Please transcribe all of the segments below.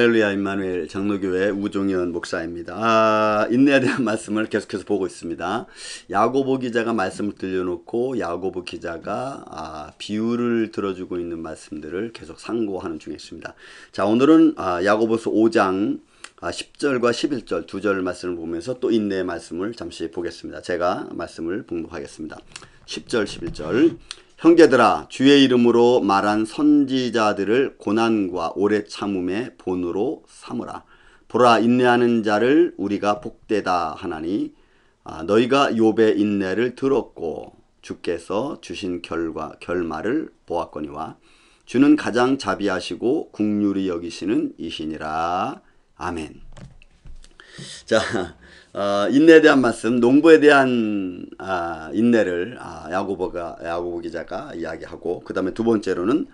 할렐루야 임마누엘 장로교회 우종현 목사입니다. 인내에 대한 말씀을 계속해서 보고 있습니다. 야고보 기자가 말씀을 들려놓고 야고보 기자가 비유를 들어주고 있는 말씀들을 계속 상고하는 중에 있습니다. 자, 오늘은 야고보서 5장 10절과 11절 두 절 말씀을 보면서 또 인내의 말씀을 잠시 보겠습니다. 제가 말씀을 봉독하겠습니다. 10절 11절 형제들아 주의 이름으로 말한 선지자들을 고난과 오래 참음의 본으로 삼으라. 보라 인내하는 자를 우리가 복되다 하나니 너희가 욥의 인내를 들었고 주께서 주신 결말을 보았거니와 주는 가장 자비하시고 긍휼히 여기시는 이시니라. 아멘. 자, 인내에 대한 말씀, 농부에 대한 인내를 야고보 기자가 이야기하고, 그 다음에 두 번째로는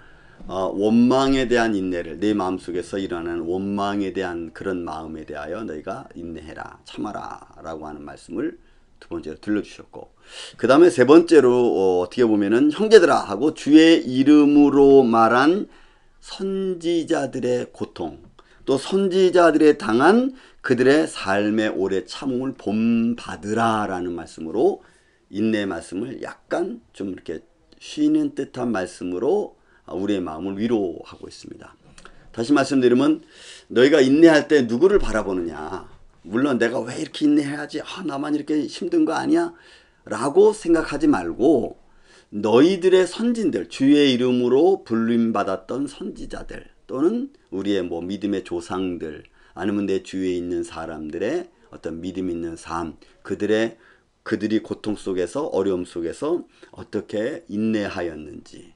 원망에 대한 인내를, 내 마음속에서 일어나는 원망에 대한 그런 마음에 대하여 너희가 인내해라, 참아라 라고 하는 말씀을 두 번째로 들려주셨고, 그 다음에 세 번째로 어떻게 보면은 형제들아 하고 주의 이름으로 말한 선지자들의 고통, 또 선지자들의 당한 그들의 삶의 오래 참음을 본받으라 라는 말씀으로 인내의 말씀을 약간 좀 이렇게 쉬는 듯한 말씀으로 우리의 마음을 위로하고 있습니다. 다시 말씀드리면 너희가 인내할 때 누구를 바라보느냐, 물론 내가 왜 이렇게 인내해야지, 나만 이렇게 힘든 거 아니야 라고 생각하지 말고 너희들의 선진들, 주의 이름으로 불림받았던 선지자들 또는 우리의 믿음의 조상들, 아니면 내 주위에 있는 사람들의 어떤 믿음 있는 삶, 그들이 고통 속에서, 어려움 속에서 어떻게 인내하였는지,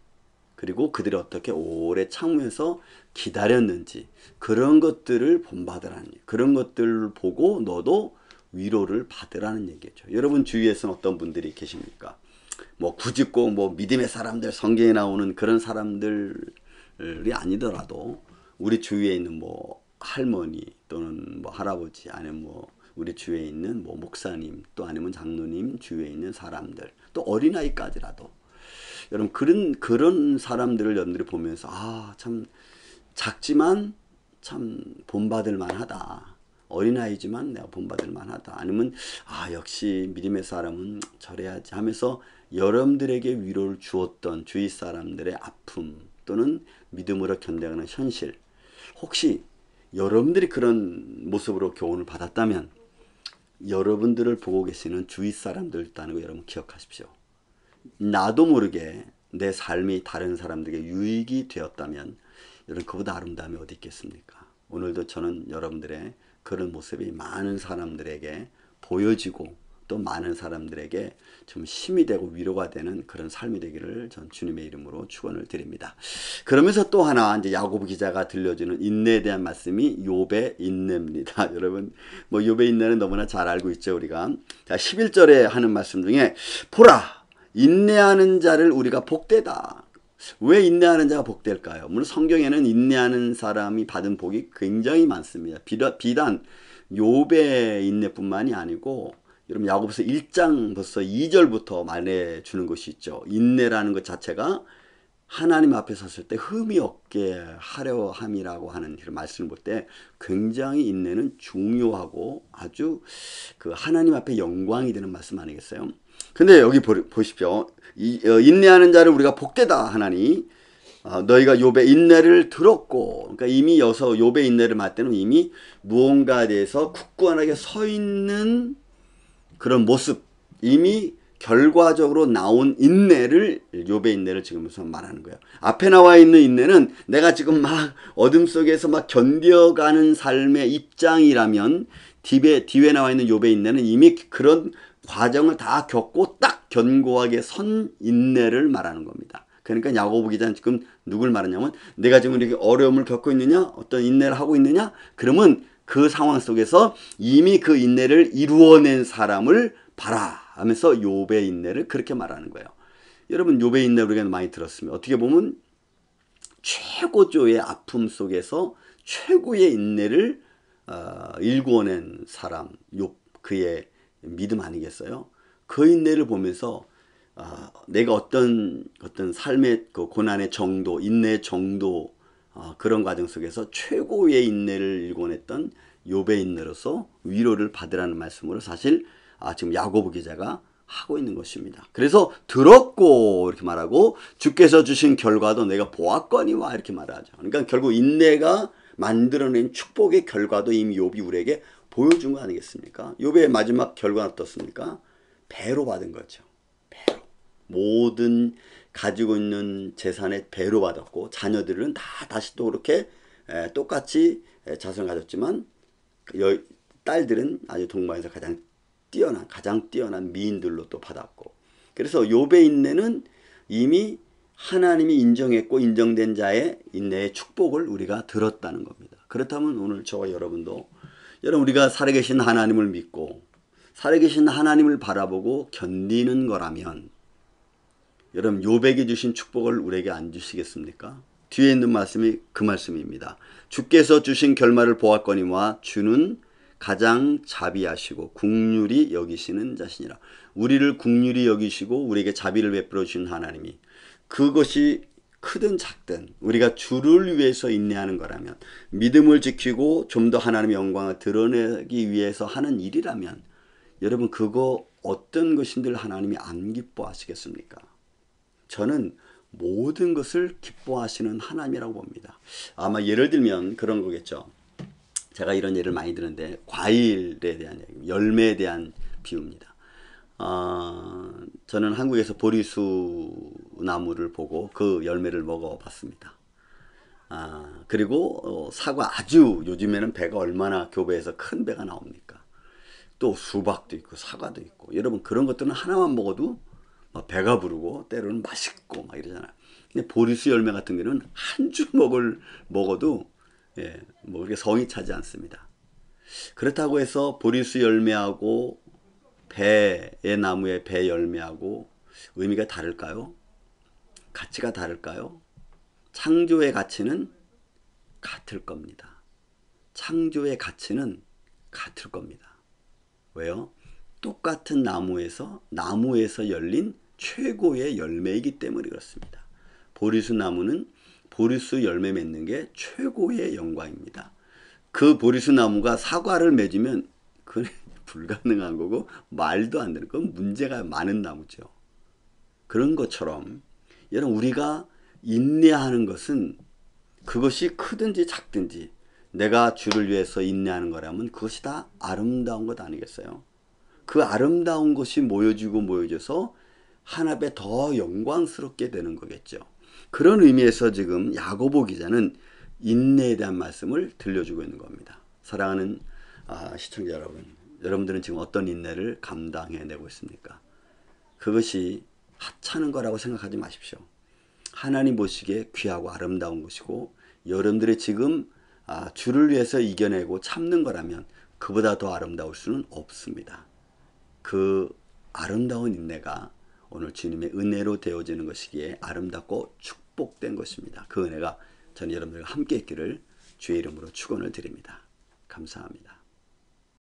그리고 그들이 어떻게 오래 참으면서 기다렸는지, 그런 것들을 본받으라는, 그런 것들을 보고 너도 위로를 받으라는 얘기죠. 여러분 주위에서는 어떤 분들이 계십니까? 굳이 꼭 믿음의 사람들, 성경에 나오는 그런 사람들이 아니더라도 우리 주위에 있는 할머니 또는 할아버지, 아니면 우리 주위에 있는 목사님, 또 아니면 장로님 주위에 있는 사람들, 또 어린아이까지라도 여러분 그런 사람들을 여러분들이 보면서 참 작지만 참 본받을 만하다, 어린아이지만 내가 본받을 만하다, 아니면 역시 믿음의 사람은 저래야지 하면서 여러분들에게 위로를 주었던 주위 사람들의 아픔 또는 믿음으로 견뎌가는 현실, 혹시 여러분들이 그런 모습으로 교훈을 받았다면 여러분들을 보고 계시는 주위 사람들 있다는 거 여러분 기억하십시오. 나도 모르게 내 삶이 다른 사람들에게 유익이 되었다면 여러분 그보다 아름다움이 어디 있겠습니까? 오늘도 저는 여러분들의 그런 모습이 많은 사람들에게 보여지고 또 많은 사람들에게 좀 힘이 되고 위로가 되는 그런 삶이 되기를 전 주님의 이름으로 축원을 드립니다. 그러면서 또 하나 이제 야고보 기자가 들려주는 인내에 대한 말씀이 욥의 인내입니다. 여러분 욥의 인내는 너무나 잘 알고 있죠, 우리가. 자, 11절에 하는 말씀 중에 보라 인내하는 자를 우리가 복되다. 왜 인내하는 자가 복될까요? 물론 성경에는 인내하는 사람이 받은 복이 굉장히 많습니다. 비단 욥의 인내뿐만이 아니고 여러분 야고보서 1장 벌써 2절부터 말해주는 것이 있죠. 인내라는 것 자체가 하나님 앞에 섰을 때 흠이 없게 하려 함이라고 하는 그런 말씀을 볼 때 굉장히 인내는 중요하고 아주 그 하나님 앞에 영광이 되는 말씀 아니겠어요? 근데 여기 보십시오. 인내하는 자를 우리가 복되다 하나니 너희가 욥의 인내를 들었고, 그러니까 이미 여기서 욥의 인내를 말할 때는 이미 무언가에 대해서 굳건하게 서 있는 그런 모습, 이미 결과적으로 나온 인내를, 욥의 인내를 지금 말하는 거예요. 앞에 나와 있는 인내는 내가 지금 막 어둠 속에서 막 견뎌가는 삶의 입장이라면, 뒤에 나와 있는 욥의 인내는 이미 그런 과정을 다 겪고 딱 견고하게 선 인내를 말하는 겁니다. 그러니까 야고보 기자는 지금 누굴 말하냐면, 내가 지금 이렇게 어려움을 겪고 있느냐, 어떤 인내를 하고 있느냐, 그러면 그 상황 속에서 이미 그 인내를 이루어낸 사람을 봐라 하면서 욥의 인내를 그렇게 말하는 거예요. 여러분 욥의 인내 우리가 많이 들었습니다. 어떻게 보면 최고조의 아픔 속에서 최고의 인내를 일구어낸 사람 욥, 그의 믿음 아니겠어요? 그 인내를 보면서 내가 어떤 삶의 그 고난의 정도, 인내의 정도 그런 과정 속에서 최고의 인내를 일궈냈던 욥의 인내로서 위로를 받으라는 말씀으로 사실 지금 야고보 기자가 하고 있는 것입니다. 그래서 들었고 이렇게 말하고 주께서 주신 결과도 내가 보았거니와 이렇게 말하죠. 그러니까 결국 인내가 만들어낸 축복의 결과도 이미 욥이 우리에게 보여준 거 아니겠습니까? 욥의 마지막 결과는 어떻습니까? 배로 받은 거죠. 배로. 모든 가지고 있는 재산의 배로 받았고 자녀들은 다 다시 또 그렇게 똑같이 자손을 가졌지만 딸들은 아주 동방에서 가장 뛰어난 미인들로 또 받았고, 그래서 욥의 인내는 이미 하나님이 인정했고 인정된 자의 인내의 축복을 우리가 들었다는 겁니다. 그렇다면 오늘 저와 여러분도 우리가 살아계신 하나님을 믿고 살아계신 하나님을 바라보고 견디는 거라면 여러분 욥에게 주신 축복을 우리에게 안 주시겠습니까? 뒤에 있는 말씀이 그 말씀입니다. 주께서 주신 결말을 보았거니와 주는 가장 자비하시고 긍휼히 여기시는 자시니라. 우리를 긍휼히 여기시고 우리에게 자비를 베풀어 주신 하나님이, 그것이 크든 작든 우리가 주를 위해서 인내하는 거라면, 믿음을 지키고 좀 더 하나님의 영광을 드러내기 위해서 하는 일이라면 여러분 그거 어떤 것인들 하나님이 안 기뻐하시겠습니까? 저는 모든 것을 기뻐하시는 하나님이라고 봅니다. 아마 예를 들면 그런 거겠죠. 제가 이런 예를 많이 드는데 과일에 대한 얘기, 열매에 대한 비유입니다. 저는 한국에서 보리수 나무를 보고 그 열매를 먹어봤습니다. 그리고 사과, 아주 요즘에는 배가 얼마나 교배에서 큰 배가 나옵니까? 또 수박도 있고 사과도 있고, 여러분 그런 것들은 하나만 먹어도 배가 부르고 때로는 맛있고 막 이러잖아요. 근데 보리수 열매 같은 경우는 한 주 먹어도 뭐 그렇게 성이 차지 않습니다. 그렇다고 해서 보리수 열매하고 배의 나무의 배 열매하고 의미가 다를까요? 가치가 다를까요? 창조의 가치는 같을 겁니다. 창조의 가치는 같을 겁니다. 왜요? 똑같은 나무에서 열린 최고의 열매이기 때문에 그렇습니다. 보리수 나무는 보리수 열매 맺는 게 최고의 영광입니다. 그 보리수 나무가 사과를 맺으면 그건 불가능한 거고 말도 안 되는, 그건 문제가 많은 나무죠. 그런 것처럼 여러분 우리가 인내하는 것은 그것이 크든지 작든지 내가 주를 위해서 인내하는 거라면 그것이 다 아름다운 것 아니겠어요? 그 아름다운 것이 모여져서 하나님의 더 영광스럽게 되는 거겠죠. 그런 의미에서 지금 야고보 기자는 인내에 대한 말씀을 들려주고 있는 겁니다. 사랑하는 시청자 여러분, 여러분들은 지금 어떤 인내를 감당해내고 있습니까? 그것이 하찮은 거라고 생각하지 마십시오. 하나님 보시기에 귀하고 아름다운 것이고, 여러분들이 지금 주를 위해서 이겨내고 참는 거라면 그보다 더 아름다울 수는 없습니다. 그 아름다운 인내가 오늘 주님의 은혜로 되어지는 것이기에 아름답고 축복된 것입니다. 그 은혜가 저는 여러분들과 함께 있기를 주의 이름으로 축원을 드립니다. 감사합니다.